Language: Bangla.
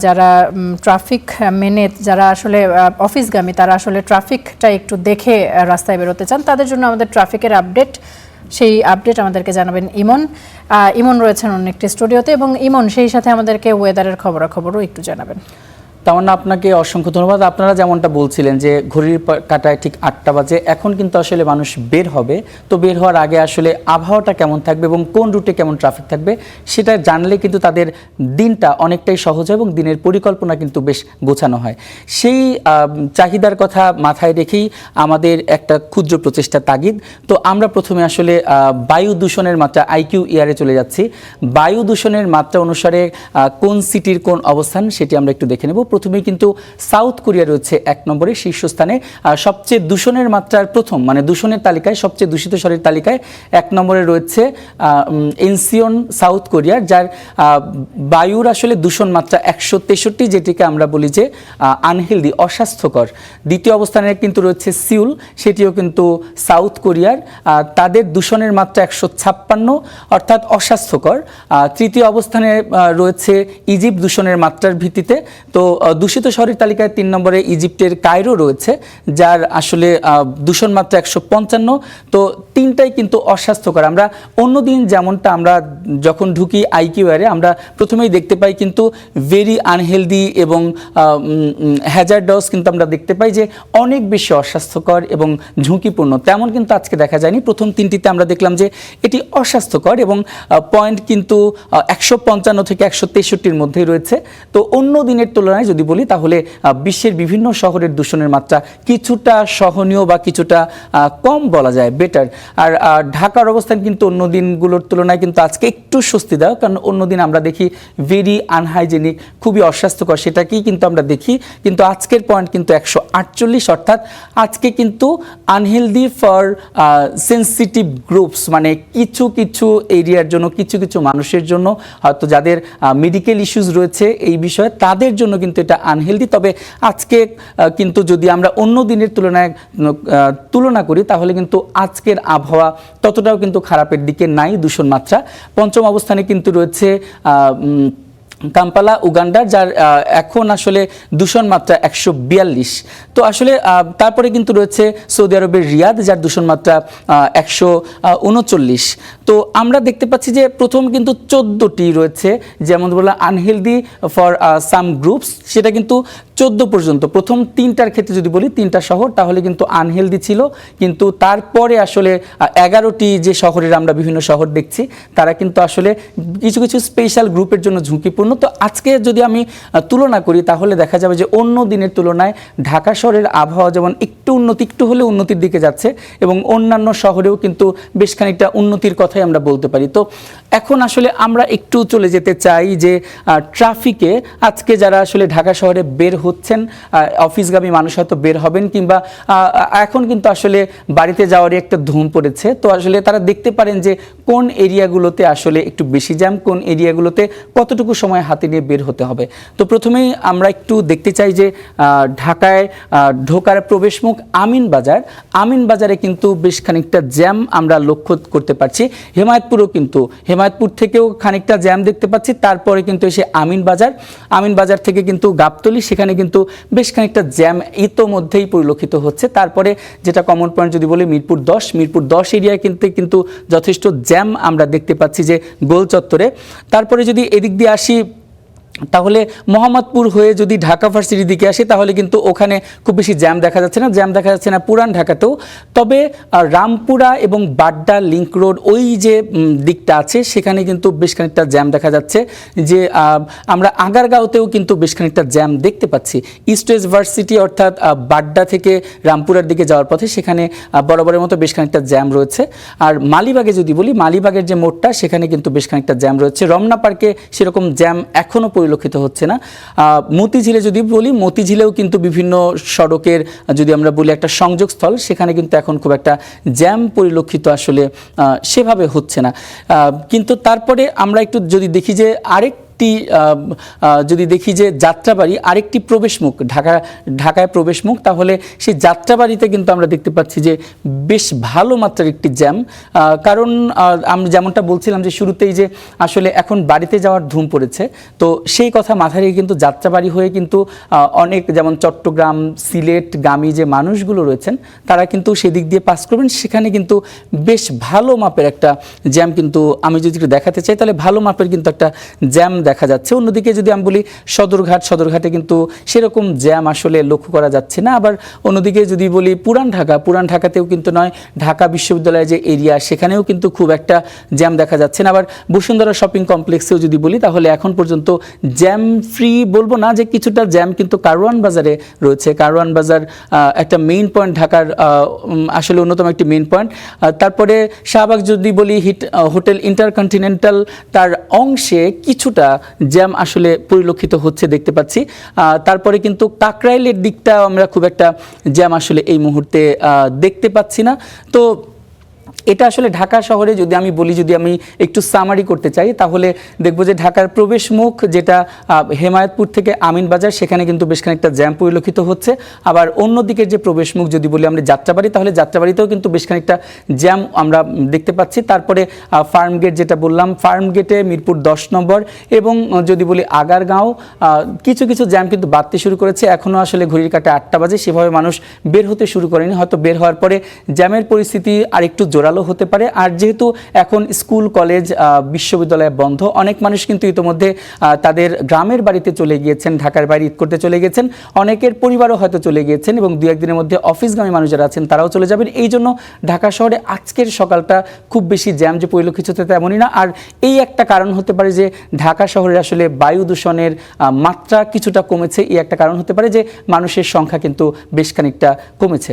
যারা ট্রাফিক মেনে যারা আসলে অফিসগামী তারা আসলে ট্রাফিকটা একটু দেখে রাস্তায় বেরোতে চান তাদের জন্য আমাদের ট্রাফিকের আপডেট সেই আপডেট আমাদেরকে জানাবেন ইমন রয়েছেন অন্য একটি স্টুডিওতে এবং ইমন সেই সাথে আমাদেরকে ওয়েদারের খবরাখবরও একটু জানাবেন। তামান্না, আপনাকে অসংখ্য ধন্যবাদ। আপনারা যেমনটা বলছিলেন যে ঘড়ির কাঁটায় ঠিক ৮টা বাজে, এখন কিন্তু আসলে মানুষ বের হবে, তো বের হওয়ার আগে আসলে আবহাওয়াটা কেমন থাকবে এবং কোন রুটে কেমন ট্রাফিক থাকবে সেটা জানলে কিন্তু তাদের দিনটা অনেকটাই সহজ হয় এবং দিনের পরিকল্পনা কিন্তু বেশ গোছানো হয়। সেই চাহিদার কথা মাথায় রেখেই আমাদের একটা ক্ষুদ্র প্রচেষ্টা তাগিদ। তো আমরা প্রথমে আসলে বায়ু দূষণের মাত্রা আইকিউ ইয়ারে চলে যাচ্ছি। বায়ু দূষণের মাত্রা অনুসারে কোন সিটির কোন অবস্থান সেটি আমরা একটু দেখে নেব। প্রথমেই কিন্তু সাউথ কোরিয়া রয়েছে ১ নম্বরে শীর্ষস্থানে, সবচেয়ে দূষণের মাত্রার প্রথম মানে দূষণের তালিকায় সবচেয়ে দূষিত শহরের তালিকায় ১ নম্বরে রয়েছে ইনসিওন সাউথ কোরিয়ার, যার বায়ুর আসলে দূষণ মাত্রা ১৬৩, যেটিকে আমরা বলি যে আনহেলদি, অস্বাস্থ্যকর। দ্বিতীয় অবস্থানে কিন্তু রয়েছে সিউল, সেটিও কিন্তু সাউথ কোরিয়ার, তাদের দূষণের মাত্রা ১৫৬ অর্থাৎ অস্বাস্থ্যকর। তৃতীয় অবস্থানে রয়েছে ইজিপ্ট দূষণের মাত্রার ভিত্তিতে। তো দূষিত শহরের তালিকায় ৩ নম্বরে ইজিপ্টের কায়রো রয়েছে, যার আসলে দূষণ মাত্রা ১৫৫। তো তিনটাই কিন্তু অস্বাস্থ্যকর। আমরা অন্যদিন যেমনটা আমরা যখন ঢুকি আইকিউআরে আমরা প্রথমেই দেখতে পাই কিন্তু ভেরি আনহেলদি এবং হ্যাজার্ডাস কিন্তু আমরা দেখতে পাই যে অনেক বেশি অস্বাস্থ্যকর এবং ঝুঁকিপূর্ণ। তেমন কিন্তু আজকে দেখা যায়নি। প্রথম তিনটিতে আমরা দেখলাম যে এটি অস্বাস্থ্যকর এবং পয়েন্ট কিন্তু ১৫৫ থেকে ১৬৩-র মধ্যেই রয়েছে। তো অন্য দিনের তুলনায় যদি বলি তাহলে বিশ্বের বিভিন্ন শহরের দূষণের মাত্রা কিছুটা সহনীয় বা কিছুটা কম বলা যায়, বেটার। আর ঢাকার অবস্থান কিন্তু অন্য দিনগুলোর তুলনায় কিন্তু আজকে একটু স্বস্তিদায়ক, কারণ অন্য দিন আমরা দেখি ভেরি আনহাইজেনিক, খুবই অস্বাস্থ্যকর, সেটাকেই কিন্তু আমরা দেখি। কিন্তু আজকের পয়েন্ট কিন্তু ১৪৮, অর্থাৎ আজকে কিন্তু আনহেলদি ফর সেন্সিটিভ গ্রুপস, মানে কিছু কিছু এরিয়ার জন্য, কিছু কিছু মানুষের জন্য, হয়তো যাদের মেডিকেল ইস্যুস রয়েছে এই বিষয়ে, তাদের জন্য কিন্তু এটা আনহেলদি। তবে আজকে কিন্তু যদি আমরা অন্য দিনের তুলনা করি তাহলে কিন্তু আজকের আবহাওয়া ততটাও কিন্তু খারাপের দিকে নাই দূষণ মাত্রা। পঞ্চম অবস্থানে কিন্তু রয়েছে কাম্পালা উগান্ডার, যার এখন আসলে দূষণ মাত্রা ১৪২। তো আসলে তারপরে কিন্তু রয়েছে সৌদি আরবের রিয়াদ, যার দূষণ মাত্রা ১৩৯। তো আমরা দেখতে পাচ্ছি যে প্রথম কিন্তু 14টি রয়েছে, যেমন বললাম আনহেলদি ফর সাম গ্রুপস, সেটা কিন্তু 14 পর্যন্ত। প্রথম তিনটার ক্ষেত্রে যদি বলি, তিনটা শহর তাহলে কিন্তু আনহেলদি ছিল, কিন্তু তারপরে আসলে 11টি যে শহরের আমরা বিভিন্ন শহর দেখছি তারা কিন্তু আসলে কিছু কিছু স্পেশাল গ্রুপের জন্য ঝুঁকিপূর্ণ। তো আজকে যদি আমি তুলনা করি তাহলে দেখা যাবে যে অন্য দিনের তুলনায় ঢাকা শহরের আবহাওয়া যেমন একটু হলে উন্নতির দিকে যাচ্ছে এবং অন্যান্য শহরেও কিন্তু বেশ খানিকটা উন্নতির কথাই আমরা বলতে পারি। তো এখন আসলে আমরা একটু চলে যেতে চাই যে ট্রাফিকে আজকে যারা আসলে ঢাকা শহরে বের হচ্ছেন, অফিসগামী মানুষ হয়তো বের হবেন, কিংবা এখন কিন্তু আসলে বাড়িতে যাওয়ারই একটা ধুম পড়েছে। তো আসলে তারা দেখতে পারেন যে কোন এরিয়াগুলোতে আসলে একটু বেশি জ্যাম, কোন এরিয়াগুলোতে কতটুকু সময় হাতে নিয়ে বের হতে হবে। তো প্রথমেই আমরা একটু দেখতে চাই যে ঢাকায় ঢোকার প্রবেশমুখ আমিনবাজার, আমিনবাজারে কিন্তু বেশ খানিকটা জ্যাম আমরা লক্ষ্য করতে পারছি। হেমায়তপুর থেকেও খানিকটা জ্যাম দেখতে পাচ্ছি। তারপরে কিন্তু এসে আমিনবাজার থেকে কিন্তু গাবতলী, সেখানে কিন্তু বেশ খানিকটা জ্যাম ইতোমধ্যেই পরিলক্ষিত হচ্ছে। তারপরে যেটা কমন পয়েন্ট যদি বলি মিরপুর 10 এরিয়ায় কিন্তু যথেষ্ট জ্যাম আমরা দেখতে পাচ্ছি যে গোল চত্বরে। তারপরে যদি এদিক দিয়ে আসি তাহলে মোহাম্মদপুর হয়ে যদি ঢাকা ভার্সিটির দিকে আসে তাহলে কিন্তু ওখানে খুব বেশি জ্যাম দেখা যাচ্ছে না পুরান ঢাকাতেও। তবে রামপুরা এবং বাড্ডা লিংক রোড ওই যে দিকটা আছে সেখানে কিন্তু বেশ খানিকটা জ্যাম দেখা যাচ্ছে। যে আমরা আগারগাঁওতেও কিন্তু বেশ খানিকটা জ্যাম দেখতে পাচ্ছি। ইস্ট ওয়েস্ট ভার্সিটি অর্থাৎ বাড্ডা থেকে রামপুরার দিকে যাওয়ার পথে সেখানে বরাবরের মতো বেশ খানিকটা জ্যাম রয়েছে। আর মালিবাগে যদি বলি, মালিবাগের যে মোড়টা সেখানে কিন্তু বেশ খানিকটা জ্যাম রয়েছে। রমনা পার্কে সেরকম জ্যাম এখনও পরিলক্ষিত হচ্ছে না। মতিঝিলে যদি বলি, মতিঝিলেও কিন্তু বিভিন্ন সড়কের যদি আমরা বলি একটা সংযোগস্থল, সেখানে কিন্তু এখন খুব একটা জ্যাম পরিলক্ষিত আসলে সেভাবে হচ্ছে না। কিন্তু তারপরে আমরা একটু যদি দেখি যে আরেক আরেকটি যদি দেখি যে যাত্রাবাড়ি আরেকটি প্রবেশমুখ, ঢাকায় প্রবেশমুখ, তাহলে সেই যাত্রাবাড়িতে কিন্তু আমরা দেখতে পাচ্ছি যে বেশ ভালো মাত্রার একটি জ্যাম। কারণ আমরা যেমনটা বলছিলাম যে শুরুতেই যে আসলে এখন বাড়িতে যাওয়ার ধুম পড়েছে, তো সেই কথা মাথায় রেখে কিন্তু যাত্রাবাড়ি হয়ে কিন্তু অনেক, যেমন চট্টগ্রাম, সিলেটগামী যে মানুষগুলো রয়েছেন তারা কিন্তু সেদিক দিয়ে পাস করবেন, সেখানে কিন্তু বেশ ভালো মাপের একটা জ্যাম কিন্তু আমি যদি একটু দেখাতে চাই তাহলে ভালো মাপের কিন্তু একটা জ্যাম দেখা যাচ্ছে। অন্যদিকে যদি আমি বলি সদরঘাটে কিন্তু সেরকম জ্যাম আসলে লক্ষ্য করা যাচ্ছে না। আবার অন্যদিকে যদি বলি পুরান ঢাকাতেও কিন্তু নয়, ঢাকা বিশ্ববিদ্যালয়ের যে এরিয়া সেখানেও কিন্তু খুব একটা জ্যাম দেখা যাচ্ছে না। আবার বসুন্ধরা শপিং কমপ্লেক্সেও যদি বলি তাহলে এখন পর্যন্ত জ্যাম ফ্রি বলবো না, যে কিছুটা জ্যাম কিন্তু কারওয়ান বাজারে রয়েছে। কারওয়ান বাজার একটা মেইন পয়েন্ট, ঢাকার আসলে অন্যতম একটি মেইন পয়েন্ট। তারপরে শাহবাগ যদি বলি, হোটেল ইন্টারকন্টিনেন্টাল তার অংশে কিছুটা জ্যাম আসলে পরিলক্ষিত হচ্ছে দেখতে পাচ্ছি। তারপরে কিন্তু কাকরাইলের দিকটা আমরা খুব একটা জ্যাম আসলে এই মুহূর্তে দেখতে পাচ্ছি না। তো এটা আসলে ঢাকা শহরে যদি আমি বলি, যদি আমি একটু সামারি করতে চাই তাহলে দেখব যে ঢাকার প্রবেশ মুখ যেটা হেমায়েতপুর থেকে আমিনবাজার, সেখানে কিন্তু বেশ খানিকটা জ্যাম পরিলক্ষিত হচ্ছে। আবার অন্যদিকের যে প্রবেশ মুখ যদি বলি আমরা যাত্রাবাড়ি, তাহলে যাত্রাবাড়িতেও কিন্তু বেশ খানিকটা জ্যাম আমরা দেখতে পাচ্ছি। তারপরে ফার্মগেট যেটা বললাম, ফার্মগেটে মিরপুর 10 নম্বর এবং যদি বলি আগারগাঁও, কিছু কিছু জ্যাম কিন্তু বাড়তে শুরু করেছে। এখনও আসলে ঘড়ির কাঁটায় 8টা বাজে, সেভাবে মানুষ বের হতে শুরু করেনি, হয়তো বের হওয়ার পরে জ্যামের পরিস্থিতি আরেকটু জোরালো হতে পারে। আর যেহেতু এখন স্কুল, কলেজ, বিশ্ববিদ্যালয় বন্ধ, অনেক মানুষ কিন্তু ইতোমধ্যে তাদের গ্রামের বাড়িতে চলে গিয়েছেন, ঢাকার বাইরে ঈদ করতে চলে গেছেন, অনেকের পরিবারও হয়তো চলে গিয়েছেন এবং 2-1 দিনের মধ্যে অফিসগামী মানুষ যারা আছেন তারাও চলে যাবেন। এই জন্য ঢাকা শহরে আজকের সকালটা খুব বেশি জ্যাম যে পরিলক্ষিত হতে তেমনই না। আর এই একটা কারণ হতে পারে যে ঢাকা শহরে আসলে বায়ু দূষণের মাত্রা কিছুটা কমেছে, এই একটা কারণ হতে পারে যে মানুষের সংখ্যা কিন্তু বেশ খানিকটা কমেছে।